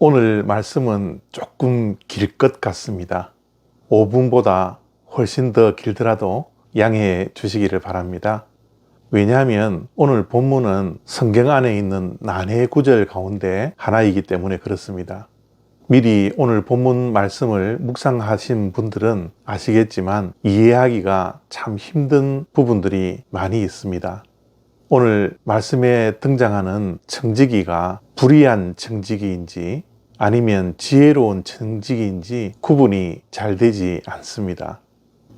오늘 말씀은 조금 길 것 같습니다. 5분보다 훨씬 더 길더라도 양해해 주시기를 바랍니다. 왜냐하면 오늘 본문은 성경 안에 있는 난해 구절 가운데 하나이기 때문에 그렇습니다. 미리 오늘 본문 말씀을 묵상하신 분들은 아시겠지만 이해하기가 참 힘든 부분들이 많이 있습니다. 오늘 말씀에 등장하는 청지기가 불의한 청지기인지 아니면 지혜로운 청지기인지 구분이 잘 되지 않습니다.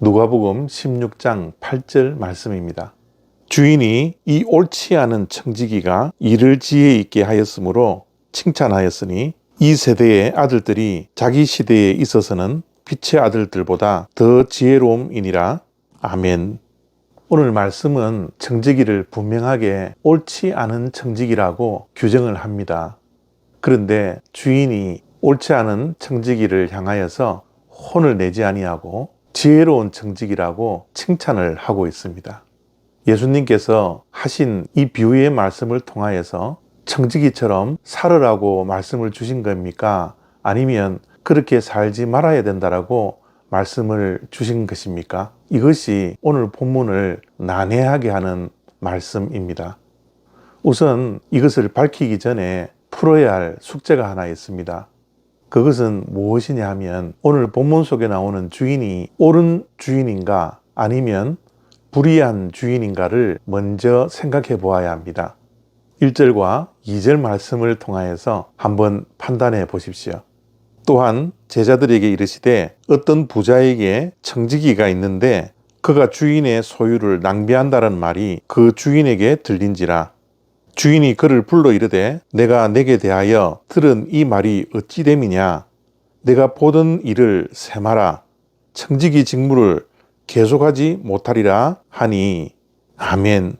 누가복음 16장 8절 말씀입니다. 주인이 이 옳지 않은 청지기가 일을 지혜 있게 하였으므로 칭찬하였으니 이 세대의 아들들이 자기 시대에 있어서는 빛의 아들들보다 더 지혜로움이니라. 아멘. 오늘 말씀은 청지기를 분명하게 옳지 않은 청지기라고 규정을 합니다. 그런데 주인이 옳지 않은 청지기를 향하여서 혼을 내지 아니하고 지혜로운 청지기라고 칭찬을 하고 있습니다. 예수님께서 하신 이 비유의 말씀을 통하여서 청지기처럼 살으라고 말씀을 주신 겁니까? 아니면 그렇게 살지 말아야 된다라고 말씀을 주신 것입니까? 이것이 오늘 본문을 난해하게 하는 말씀입니다. 우선 이것을 밝히기 전에 풀어야 할 숙제가 하나 있습니다. 그것은 무엇이냐 하면 오늘 본문 속에 나오는 주인이 옳은 주인인가 아니면 불의한 주인인가를 먼저 생각해 보아야 합니다. 1절과 2절 말씀을 통하여서 한번 판단해 보십시오. 또한 제자들에게 이르시되 어떤 부자에게 청지기가 있는데 그가 주인의 소유를 낭비한다는 말이 그 주인에게 들린지라. 주인이 그를 불러 이르되 내가 내게 대하여 들은 이 말이 어찌 됨이냐. 내가 보던 일을 세마라. 청지기 직무를 계속하지 못하리라 하니. 아멘.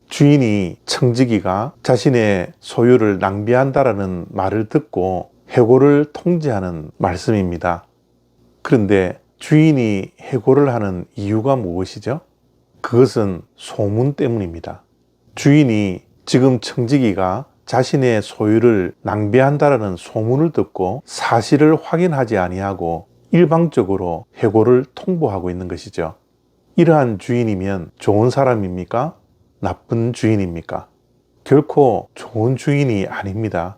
주인이 청지기가 자신의 소유를 낭비한다라는 말을 듣고 해고를 통지하는 말씀입니다. 그런데 주인이 해고를 하는 이유가 무엇이죠? 그것은 소문 때문입니다. 주인이 지금 청지기가 자신의 소유를 낭비한다라는 소문을 듣고 사실을 확인하지 아니하고 일방적으로 해고를 통보하고 있는 것이죠. 이러한 주인이면 좋은 사람입니까? 나쁜 주인입니까? 결코 좋은 주인이 아닙니다.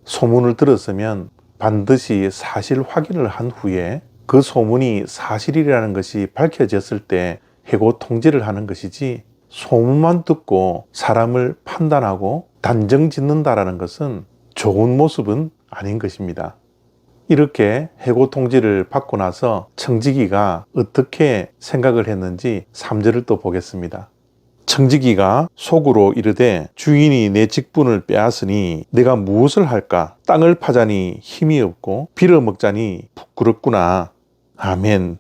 소문을 들었으면 반드시 사실 확인을 한 후에 그 소문이 사실이라는 것이 밝혀졌을 때 해고 통지를 하는 것이지 소문만 듣고 사람을 판단하고 단정 짓는다라는 것은 좋은 모습은 아닌 것입니다. 이렇게 해고 통지를 받고 나서 청지기가 어떻게 생각을 했는지 3절을 또 보겠습니다. 청지기가 속으로 이르되 주인이 내 직분을 빼앗으니 내가 무엇을 할까? 땅을 파자니 힘이 없고 빌어먹자니 부끄럽구나. 아멘.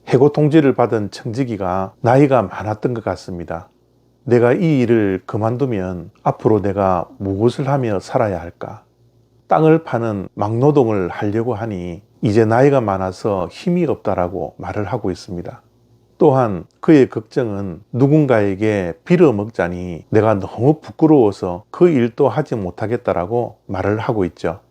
해고 통지를 받은 청지기가 나이가 많았던 것 같습니다. 내가 이 일을 그만두면 앞으로 내가 무엇을 하며 살아야 할까? 땅을 파는 막노동을 하려고 하니 이제 나이가 많아서 힘이 없다라고 말을 하고 있습니다. 또한 그의 걱정은 누군가에게 빌어먹자니 내가 너무 부끄러워서 그 일도 하지 못하겠다라고 말을 하고 있죠.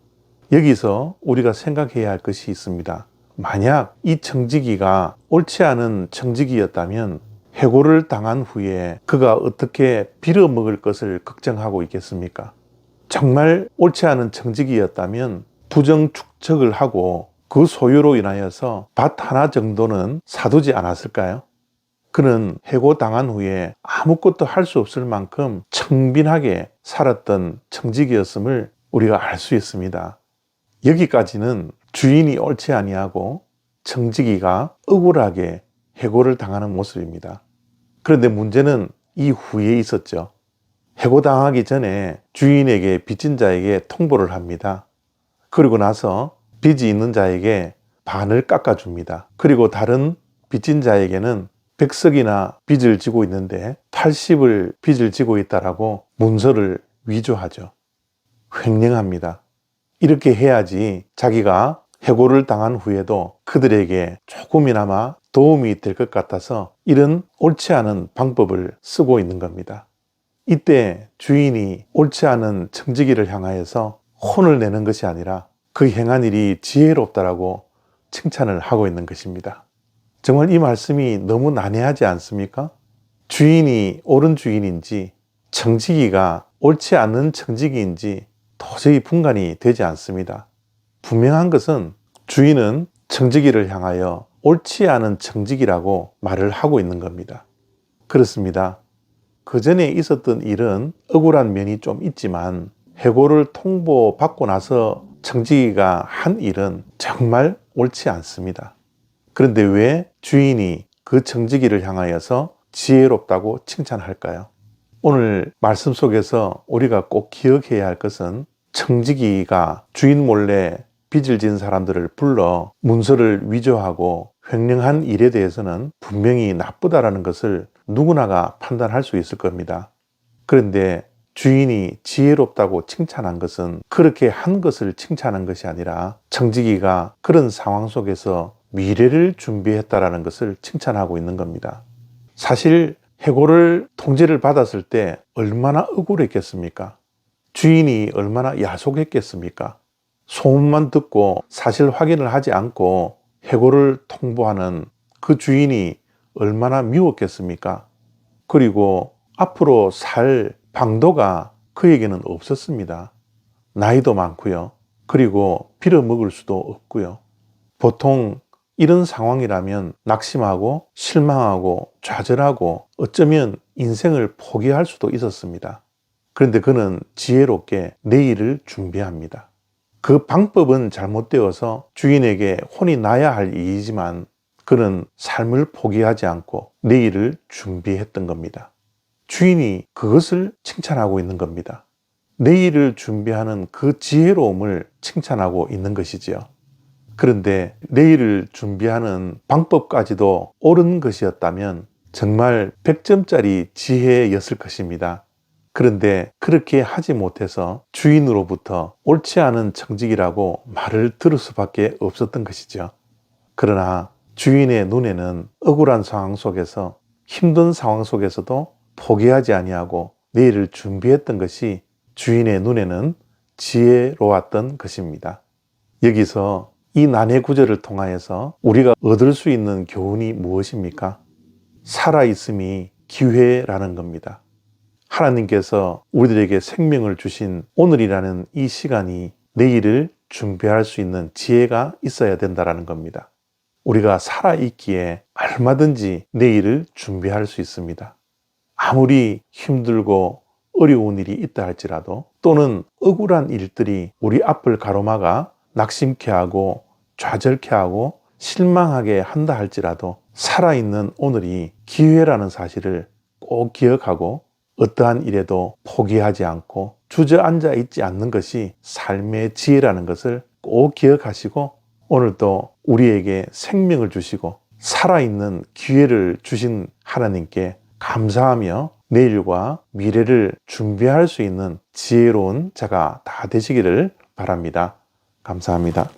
여기서 우리가 생각해야 할 것이 있습니다. 만약 이 청지기가 옳지 않은 청지기였다면 해고를 당한 후에 그가 어떻게 빌어먹을 것을 걱정하고 있겠습니까? 정말 옳지 않은 청지기였다면 부정축적을 하고 그 소유로 인하여서 밭 하나 정도는 사두지 않았을까요? 그는 해고당한 후에 아무것도 할 수 없을 만큼 청빈하게 살았던 청지기였음을 우리가 알 수 있습니다. 여기까지는 주인이 옳지 아니하고 청지기가 억울하게 해고를 당하는 모습입니다. 그런데 문제는 이 후에 있었죠. 해고당하기 전에 주인에게 빚진 자에게 통보를 합니다. 그리고 나서 빚이 있는 자에게 반을 깎아줍니다. 그리고 다른 빚진 자에게는 100석이나 빚을 지고 있는데 80을 빚을 지고 있다라고 문서를 위조하죠. 횡령합니다. 이렇게 해야지 자기가 해고를 당한 후에도 그들에게 조금이나마 도움이 될 것 같아서 이런 옳지 않은 방법을 쓰고 있는 겁니다. 이때 주인이 옳지 않은 청지기를 향하여서 혼을 내는 것이 아니라 그 행한 일이 지혜롭다라고 칭찬을 하고 있는 것입니다. 정말 이 말씀이 너무 난해하지 않습니까? 주인이 옳은 주인인지 청지기가 옳지 않은 청지기인지 도저히 분간이 되지 않습니다. 분명한 것은 주인은 청지기를 향하여 옳지 않은 청지기라고 말을 하고 있는 겁니다. 그렇습니다. 그 전에 있었던 일은 억울한 면이 좀 있지만 해고를 통보받고 나서 청지기가 한 일은 정말 옳지 않습니다. 그런데 왜 주인이 그 청지기를 향하여서 지혜롭다고 칭찬할까요? 오늘 말씀 속에서 우리가 꼭 기억해야 할 것은 청지기가 주인 몰래 빚을 진 사람들을 불러 문서를 위조하고 횡령한 일에 대해서는 분명히 나쁘다라는 것을 누구나가 판단할 수 있을 겁니다. 그런데 주인이 지혜롭다고 칭찬한 것은 그렇게 한 것을 칭찬한 것이 아니라 청지기가 그런 상황 속에서 미래를 준비했다라는 것을 칭찬하고 있는 겁니다. 사실 해고를 통지를 받았을 때 얼마나 억울했겠습니까? 주인이 얼마나 야속했겠습니까? 소문만 듣고 사실 확인을 하지 않고 해고를 통보하는 그 주인이 얼마나 미웠겠습니까? 그리고 앞으로 살 방도가 그에게는 없었습니다. 나이도 많고요. 그리고 빌어먹을 수도 없고요. 보통 이런 상황이라면 낙심하고 실망하고 좌절하고 어쩌면 인생을 포기할 수도 있었습니다. 그런데 그는 지혜롭게 내일을 준비합니다. 그 방법은 잘못되어서 주인에게 혼이 나야 할 일이지만 그는 삶을 포기하지 않고 내일을 준비했던 겁니다. 주인이 그것을 칭찬하고 있는 겁니다. 내일을 준비하는 그 지혜로움을 칭찬하고 있는 것이지요. 그런데 내일을 준비하는 방법까지도 옳은 것이었다면 정말 100점짜리 지혜였을 것입니다. 그런데 그렇게 하지 못해서 주인으로부터 옳지 않은 청직이라고 말을 들을 수밖에 없었던 것이죠. 그러나 주인의 눈에는 억울한 상황 속에서 힘든 상황 속에서도 포기하지 아니하고 내일을 준비했던 것이 주인의 눈에는 지혜로웠던 것입니다. 여기서 이 난해 구절을 통하여서 우리가 얻을 수 있는 교훈이 무엇입니까? 살아있음이 기회라는 겁니다. 하나님께서 우리들에게 생명을 주신 오늘이라는 이 시간이 내일을 준비할 수 있는 지혜가 있어야 된다는 겁니다. 우리가 살아있기에 얼마든지 내일을 준비할 수 있습니다. 아무리 힘들고 어려운 일이 있다 할지라도 또는 억울한 일들이 우리 앞을 가로막아 낙심케 하고 좌절케 하고 실망하게 한다 할지라도 살아있는 오늘이 기회라는 사실을 꼭 기억하고 어떠한 일에도 포기하지 않고 주저앉아 있지 않는 것이 삶의 지혜라는 것을 꼭 기억하시고 오늘도 우리에게 생명을 주시고 살아있는 기회를 주신 하나님께 감사하며 내일과 미래를 준비할 수 있는 지혜로운 자가 다 되시기를 바랍니다. 감사합니다.